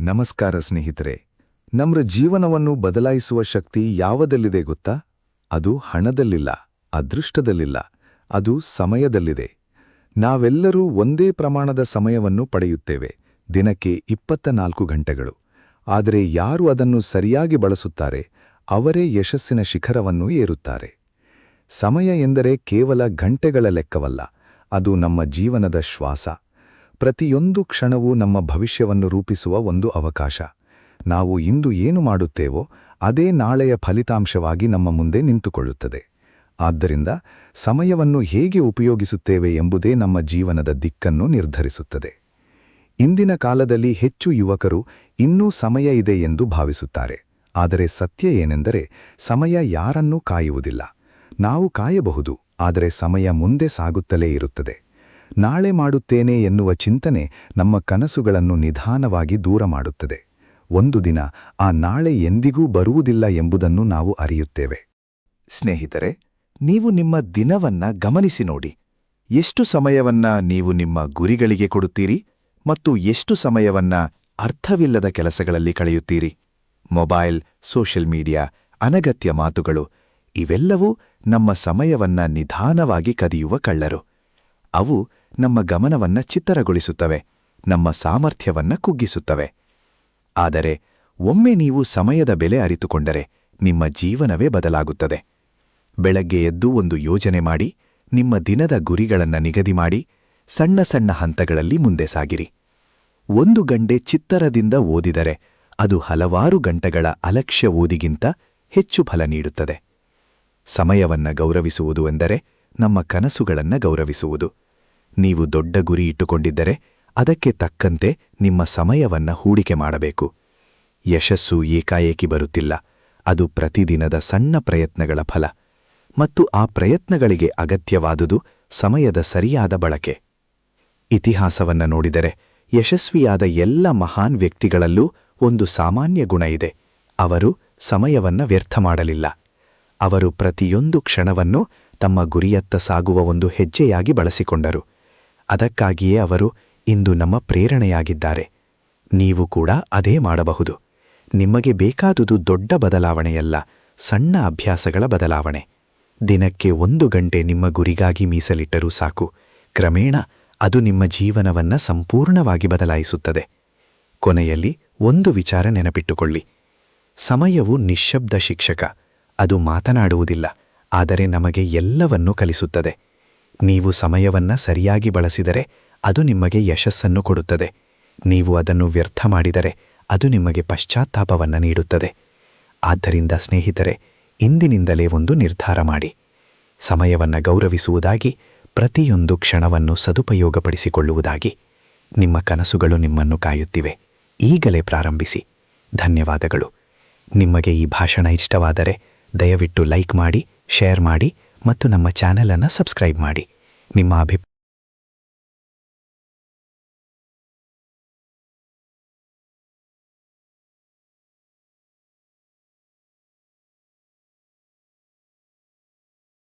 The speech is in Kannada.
ನಮಸ್ಕಾರ ಸ್ನೇಹಿತರೆ. ನಮ್ಮ ಜೀವನವನ್ನು ಬದಲಾಯಿಸುವ ಶಕ್ತಿ ಯಾವುದಲ್ಲಿದೆ ಗೊತ್ತಾ? ಅದು ಹಣದಲ್ಲಿಲ್ಲ, ಅದೃಷ್ಟದಲ್ಲಿಲ್ಲ, ಅದು ಸಮಯದಲ್ಲಿದೆ. ನಾವೆಲ್ಲರೂ ಒಂದೇ ಪ್ರಮಾಣದ ಸಮಯವನ್ನು ಪಡೆಯುತ್ತೇವೆ, ದಿನಕ್ಕೆ 24 ಗಂಟೆಗಳು. ಆದರೆ ಯಾರು ಅದನ್ನು ಸರಿಯಾಗಿ ಬಳಸುತ್ತಾರೆ, ಅವರೇ ಯಶಸ್ಸಿನ ಶಿಖರವನ್ನು ಏರುತ್ತಾರೆ. ಸಮಯ ಎಂದರೆ ಕೇವಲ ಗಂಟೆಗಳ ಲೆಕ್ಕವಲ್ಲ, ಅದು ನಮ್ಮ ಜೀವನದ ಶ್ವಾಸ. ಪ್ರತಿಯೊಂದು ಕ್ಷಣವೂ ನಮ್ಮ ಭವಿಷ್ಯವನ್ನು ರೂಪಿಸುವ ಒಂದು ಅವಕಾಶ. ನಾವು ಇಂದು ಏನು ಮಾಡುತ್ತೇವೋ ಅದೇ ನಾಳೆಯ ಫಲಿತಾಂಶವಾಗಿ ನಮ್ಮ ಮುಂದೆ ನಿಂತುಕೊಳ್ಳುತ್ತದೆ. ಆದ್ದರಿಂದ ಸಮಯವನ್ನು ಹೇಗೆ ಉಪಯೋಗಿಸುತ್ತೇವೆ ಎಂಬುದೇ ನಮ್ಮ ಜೀವನದ ದಿಕ್ಕನ್ನು ನಿರ್ಧರಿಸುತ್ತದೆ. ಇಂದಿನ ಕಾಲದಲ್ಲಿ ಹೆಚ್ಚು ಯುವಕರು ಇನ್ನೂ ಸಮಯ ಇದೆ ಎಂದು ಭಾವಿಸುತ್ತಾರೆ. ಆದರೆ ಸತ್ಯ ಏನೆಂದರೆ, ಸಮಯ ಯಾರನ್ನೂ ಕಾಯುವುದಿಲ್ಲ. ನಾವು ಕಾಯಬಹುದು, ಆದರೆ ಸಮಯ ಮುಂದೆ ಸಾಗುತ್ತಲೇ ಇರುತ್ತದೆ. ನಾಳೆ ಮಾಡುತ್ತೇನೆ ಎನ್ನುವ ಚಿಂತನೆ ನಮ್ಮ ಕನಸುಗಳನ್ನು ನಿಧಾನವಾಗಿ ದೂರ ಮಾಡುತ್ತದೆ. ಒಂದು ದಿನ ಆ ನಾಳೆ ಎಂದಿಗೂ ಬರುವುದಿಲ್ಲ ಎಂಬುದನ್ನು ನಾವು ಅರಿಯುತ್ತೇವೆ. ಸ್ನೇಹಿತರೆ, ನೀವು ನಿಮ್ಮ ದಿನವನ್ನ ಗಮನಿಸಿ ನೋಡಿ. ಎಷ್ಟು ಸಮಯವನ್ನ ನೀವು ನಿಮ್ಮ ಗುರಿಗಳಿಗೆ ಕೊಡುತ್ತೀರಿ ಮತ್ತು ಎಷ್ಟು ಸಮಯವನ್ನ ಅರ್ಥವಿಲ್ಲದ ಕೆಲಸಗಳಲ್ಲಿ ಕಳೆಯುತ್ತೀರಿ? ಮೊಬೈಲ್, ಸೋಷಿಯಲ್ ಮೀಡಿಯಾ, ಅನಗತ್ಯ ಮಾತುಗಳು ಇವೆಲ್ಲವೂ ನಮ್ಮ ಸಮಯವನ್ನ ನಿಧಾನವಾಗಿ ಕದಿಯುವ ಕಳ್ಳರು. ಅವು ನಮ್ಮ ಗಮನವನ್ನ ಚಿತ್ತರಗೊಳಿಸುತ್ತವೆ, ನಮ್ಮ ಸಾಮರ್ಥ್ಯವನ್ನ ಕುಗ್ಗಿಸುತ್ತವೆ. ಆದರೆ ಒಮ್ಮೆ ನೀವು ಸಮಯದ ಬೆಲೆ ಅರಿತುಕೊಂಡರೆ ನಿಮ್ಮ ಜೀವನವೇ ಬದಲಾಗುತ್ತದೆ. ಬೆಳಗ್ಗೆ ಎದ್ದು ಒಂದು ಯೋಜನೆ ಮಾಡಿ, ನಿಮ್ಮ ದಿನದ ಗುರಿಗಳನ್ನು ನಿಗದಿ ಮಾಡಿ, ಸಣ್ಣ ಸಣ್ಣ ಹಂತಗಳಲ್ಲಿ ಮುಂದೆ ಸಾಗಿರಿ. 1 ಗಂಟೆ ಚಿತ್ತರದಿಂದ ಓದಿದರೆ ಅದು ಹಲವಾರು ಗಂಟೆಗಳ ಅಲಕ್ಷ್ಯ ಓದಿಗಿಂತ ಹೆಚ್ಚು ಫಲ ನೀಡುತ್ತದೆ. ಸಮಯವನ್ನ ಗೌರವಿಸುವುದು ಎಂದರೆ ನಮ್ಮ ಕನಸುಗಳನ್ನು ಗೌರವಿಸುವುದು. ನೀವು ದೊಡ್ಡ ಗುರಿ ಇಟ್ಟುಕೊಂಡಿದ್ದರೆ ಅದಕ್ಕೆ ತಕ್ಕಂತೆ ನಿಮ್ಮ ಸಮಯವನ್ನ ಹೂಡಿಕೆ ಮಾಡಬೇಕು. ಯಶಸ್ಸು ಏಕಾಏಕಿ ಬರುತ್ತಿಲ್ಲ, ಅದು ಪ್ರತಿದಿನದ ಸಣ್ಣ ಪ್ರಯತ್ನಗಳ ಫಲ. ಮತ್ತು ಆ ಪ್ರಯತ್ನಗಳಿಗೆ ಅಗತ್ಯವಾದುದು ಸಮಯದ ಸರಿಯಾದ ಬಳಕೆ. ಇತಿಹಾಸವನ್ನ ನೋಡಿದರೆ ಯಶಸ್ವಿಯಾದ ಎಲ್ಲ ಮಹಾನ್ ವ್ಯಕ್ತಿಗಳಲ್ಲೂ ಒಂದು ಸಾಮಾನ್ಯ ಗುಣ ಇದೆ. ಅವರು ಸಮಯವನ್ನ ವ್ಯರ್ಥ ಮಾಡಲಿಲ್ಲ. ಅವರು ಪ್ರತಿಯೊಂದು ಕ್ಷಣವನ್ನು ತಮ್ಮ ಗುರಿಯತ್ತ ಸಾಗುವ ಒಂದು ಹೆಜ್ಜೆಯಾಗಿ ಬಳಸಿಕೊಂಡರು. ಅದಕ್ಕಾಗಿಯೇ ಅವರು ಇಂದು ನಮ್ಮ ಪ್ರೇರಣೆಯಾಗಿದ್ದಾರೆ. ನೀವು ಕೂಡ ಅದೇ ಮಾಡಬಹುದು. ನಿಮಗೆ ಬೇಕಾದುದು ದೊಡ್ಡ ಬದಲಾವಣೆಯಲ್ಲ, ಸಣ್ಣ ಅಭ್ಯಾಸಗಳ ಬದಲಾವಣೆ. ದಿನಕ್ಕೆ 1 ಗಂಟೆ ನಿಮ್ಮ ಗುರಿಗಾಗಿ ಮೀಸಲಿಟ್ಟರೂ ಸಾಕು. ಕ್ರಮೇಣ ಅದು ನಿಮ್ಮ ಜೀವನವನ್ನ ಸಂಪೂರ್ಣವಾಗಿ ಬದಲಾಯಿಸುತ್ತದೆ. ಕೊನೆಯಲ್ಲಿ ಒಂದು ವಿಚಾರ ನೆನಪಿಟ್ಟುಕೊಳ್ಳಿ. ಸಮಯವು ನಿಶ್ಶಬ್ದ ಶಿಕ್ಷಕ. ಅದು ಮಾತನಾಡುವುದಿಲ್ಲ, ಆದರೆ ನಮಗೆ ಎಲ್ಲವನ್ನೂ ಕಲಿಸುತ್ತದೆ. ನೀವು ಸಮಯವನ್ನ ಸರಿಯಾಗಿ ಬಳಸಿದರೆ ಅದು ನಿಮಗೆ ಯಶಸ್ಸನ್ನು ಕೊಡುತ್ತದೆ. ನೀವು ಅದನ್ನು ವ್ಯರ್ಥ ಮಾಡಿದರೆ ಅದು ನಿಮಗೆ ಪಶ್ಚಾತ್ತಾಪವನ್ನ ನೀಡುತ್ತದೆ. ಆದ್ದರಿಂದ ಸ್ನೇಹಿತರೆ, ಇಂದಿನಿಂದಲೇ ಒಂದು ನಿರ್ಧಾರ ಮಾಡಿ. ಸಮಯವನ್ನ ಗೌರವಿಸುವುದಾಗಿ, ಪ್ರತಿಯೊಂದು ಕ್ಷಣವನ್ನು ಸದುಪಯೋಗಪಡಿಸಿಕೊಳ್ಳುವುದಾಗಿ. ನಿಮ್ಮ ಕನಸುಗಳು ನಿಮ್ಮನ್ನು ಕಾಯುತ್ತಿವೆ. ಈಗಲೇ ಪ್ರಾರಂಭಿಸಿ. ಧನ್ಯವಾದಗಳು. ನಿಮಗೆ ಈ ಭಾಷಣ ಇಷ್ಟವಾದರೆ ದಯವಿಟ್ಟು ಲೈಕ್ ಮಾಡಿ, ಶೇರ್ ಮಾಡಿ ಮತ್ತು ನಮ್ಮ ಚಾನೆಲ್ ಅನ್ನು ಸಬ್ಸ್ಕ್ರೈಬ್ ಮಾಡಿ. ನಿಮ್ಮ